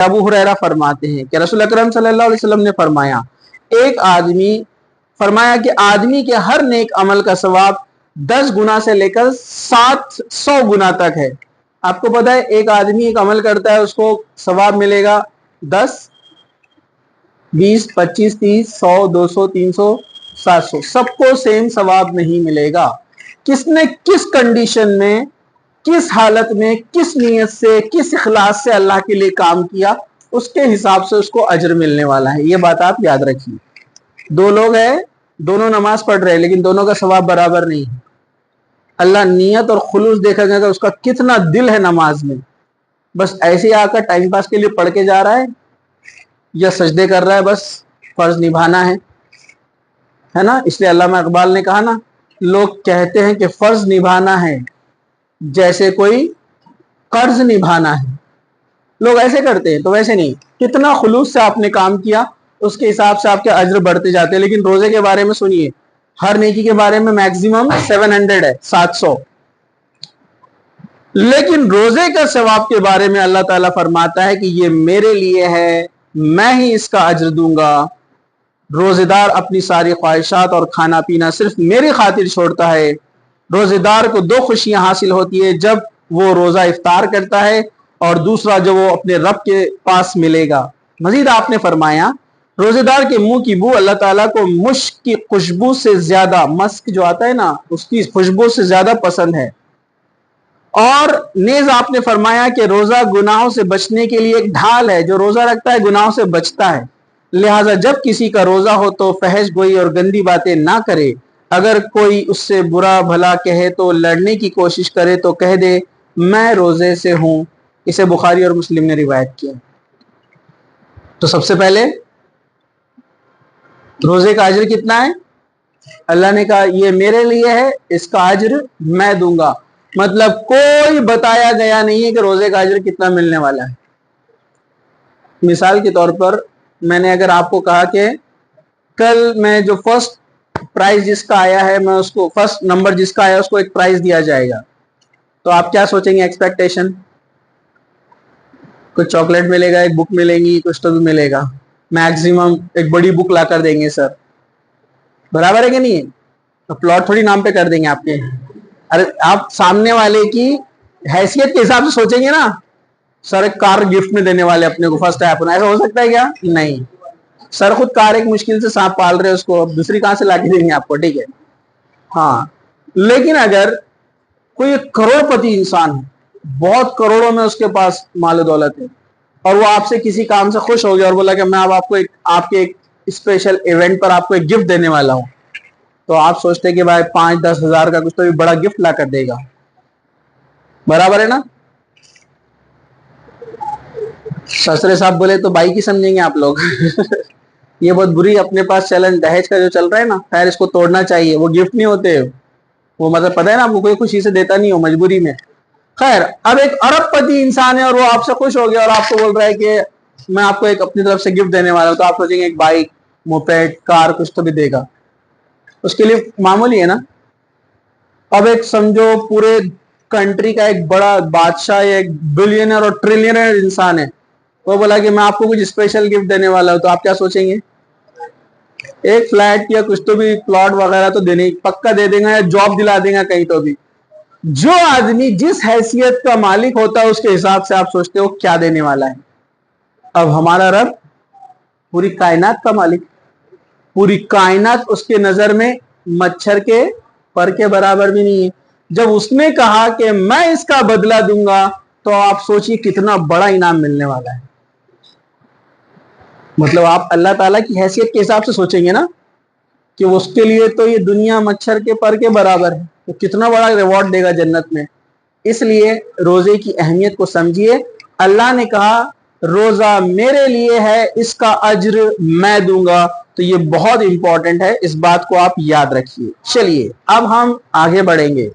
ابو ہریرہ فرماتے ہیں کہ رسول اکرم صلی اللہ علیہ وسلم نے فرمایا کہ آدمی کے ہر نیک عمل کا ثواب 10 گنا سے لے کر 700 گنا تک ہے. آپ کو پتا ہے ایک آدمی ایک عمل کرتا ہے اس کو ثواب ملے گا 10 20 25 30 100 200 300 700. سب کو سیم ثواب نہیں ملے گا. کس نے کس کنڈیشن میں کس حالت میں کس نیت سے کس اخلاص سے اللہ کے لیے کام کیا اس کے حساب سے اس کو اجر ملنے والا ہے. یہ بات آپ یاد رکھیے. 2 لوگ ہیں دونوں نماز پڑھ رہے ہیں لیکن دونوں کا ثواب برابر نہیں ہے. اللہ نیت اور خلوص دیکھا جائے گا اس کا کتنا دل ہے نماز میں. بس ایسے ہی آ کر ٹائم پاس کے لیے پڑھ کے جا رہا ہے یا سجدے کر رہا ہے بس فرض نبھانا ہے نا. اس لیے علامہ اقبال نے کہا نا لوگ کہتے ہیں کہ فرض نبھانا ہے جیسے کوئی قرض نبھانا ہے. لوگ ایسے کرتے ہیں تو ویسے نہیں. کتنا خلوص سے آپ نے کام کیا اس کے حساب سے آپ کے اجر بڑھتے جاتے ہیں. لیکن روزے کے بارے میں سنیے ہر نیکی کے بارے میں میکسیمم 700 ہے 700. لیکن روزے کا ثواب کے بارے میں اللہ تعالیٰ فرماتا ہے کہ یہ میرے لیے ہے میں ہی اس کا اجر دوں گا. روزے دار اپنی ساری خواہشات اور کھانا پینا صرف میری خاطر چھوڑتا ہے. روزے دار کو 2 خوشیاں حاصل ہوتی ہے جب وہ روزہ افطار کرتا ہے اور دوسرا جو وہ اپنے رب کے پاس ملے گا. مزید آپ نے فرمایا روزے دار کے منہ کی بو اللہ تعالیٰ کو مشک کی خوشبو سے زیادہ مسک جو آتا ہے نا اس کی خوشبو سے زیادہ پسند ہے. اور نیز آپ نے فرمایا کہ روزہ گناہوں سے بچنے کے لیے ایک ڈھال ہے. جو روزہ رکھتا ہے گناہوں سے بچتا ہے. لہٰذا جب کسی کا روزہ ہو تو فحش گوئی اور گندی باتیں نہ کرے. اگر کوئی اس سے برا بھلا کہے تو لڑنے کی کوشش کرے تو کہہ دے میں روزے سے ہوں. اسے بخاری اور مسلم نے روایت کیا. تو سب سے پہلے روزے کا اجر کتنا ہے؟ اللہ نے کہا یہ میرے لیے ہے اس کا اجر میں دوں گا. مطلب کوئی بتایا گیا نہیں ہے کہ روزے کا اجر کتنا ملنے والا ہے. مثال کے طور پر میں نے اگر آپ کو کہا کہ کل میں جو فرسٹ پرائز جس کا آیا ہے میں اس کو فرسٹ نمبر جس کا آیا اس کو ایک پرائز دیا جائے گا تو آپ کیا سوچیں گے؟ ایکسپیکٹیشن کچھ چاکلیٹ ملے گا ایک بک ملے گی کچھ تو بھی ملے گا. میکسیمم ایک بڑی بک لا کر دیں گے. سر برابر ہے کہ نہیں ہے؟ پلاٹ تھوڑی نام پہ کر دیں گے آپ کے. ارے آپ سامنے والے کی حیثیت کے حساب سے سوچیں گے نا. سر ایک کار گفٹ میں دینے والے اپنے کو فرسٹ ایپ ایسا ہو سکتا ہے کیا؟ نہیں. سر خود کار ایک مشکل سے سانپ پال رہے اس کو دوسری کہاں سے لا کے دیں گے آپ کو؟ ٹھیک ہے ہاں. لیکن اگر کوئی کروڑ پتی انسان ہے بہت کروڑوں میں اس کے پاس مال و دولت ہے اور وہ آپ سے کسی کام سے خوش ہو گیا اور بولا کہ میں اب آپ کو آپ کے ایک اسپیشل ایونٹ پر آپ کو ایک گفٹ دینے والا ہوں تو آپ سوچتے ہیں کہ بھائی 5-10 ہزار کا کچھ تو بھی بڑا گفٹ لا کر دے گا. برابر ہے نا؟ سسرے صاحب بولے تو بائی کی سمجھیں گے آپ لوگ. یہ بہت بری اپنے پاس چیلنج دہیج کا جو چل رہا ہے نا خیر اس کو توڑنا چاہیے. وہ گفٹ نہیں ہوتے وہ مطلب پتہ ہے نا آپ کو کوئی خوشی سے دیتا نہیں ہو مجبوری میں. خیر اب ایک ارب پتی انسان ہے اور وہ آپ سے خوش ہو گیا اور آپ کو بول رہا ہے کہ میں آپ کو ایک اپنی طرف سے گفٹ دینے والا ہوں تو آپ سوچیں گے ایک بائک موپیڈ کار کچھ تو بھی دے گا. اس کے لیے معمولی ہے نا. اب ایک سمجھو پورے کنٹری کا ایک بڑا بادشاہ ایک بلینئر اور ٹریلینئر انسان ہے وہ بولا کہ میں آپ کو کچھ اسپیشل گفٹ دینے والا ہوں تو آپ کیا سوچیں گے؟ ایک فلیٹ یا کچھ تو بھی پلاٹ وغیرہ تو دینے پکا دے دیں گا یا جاب دلا دیں گا کہیں تو بھی. جو آدمی جس حیثیت کا مالک ہوتا ہے اس کے حساب سے آپ سوچتے ہو کیا دینے والا ہے. اب ہمارا رب پوری کائنات کا مالک پوری کائنات اس کے نظر میں مچھر کے پر کے برابر بھی نہیں ہے. جب اس نے کہا کہ میں اس کا بدلہ دوں گا تو آپ سوچیے کتنا بڑا انعام ملنے والا ہے. مطلب آپ اللہ تعالیٰ کی حیثیت کے حساب سے سوچیں گے نا کہ اس کے لیے تو یہ دنیا مچھر کے پر کے برابر ہے تو کتنا بڑا ریوارڈ دے گا جنت میں. اس لیے روزے کی اہمیت کو سمجھیے. اللہ نے کہا روزہ میرے لیے ہے اس کا اجر میں دوں گا تو یہ بہت امپورٹنٹ ہے. اس بات کو آپ یاد رکھیے. چلیے اب ہم آگے بڑھیں گے.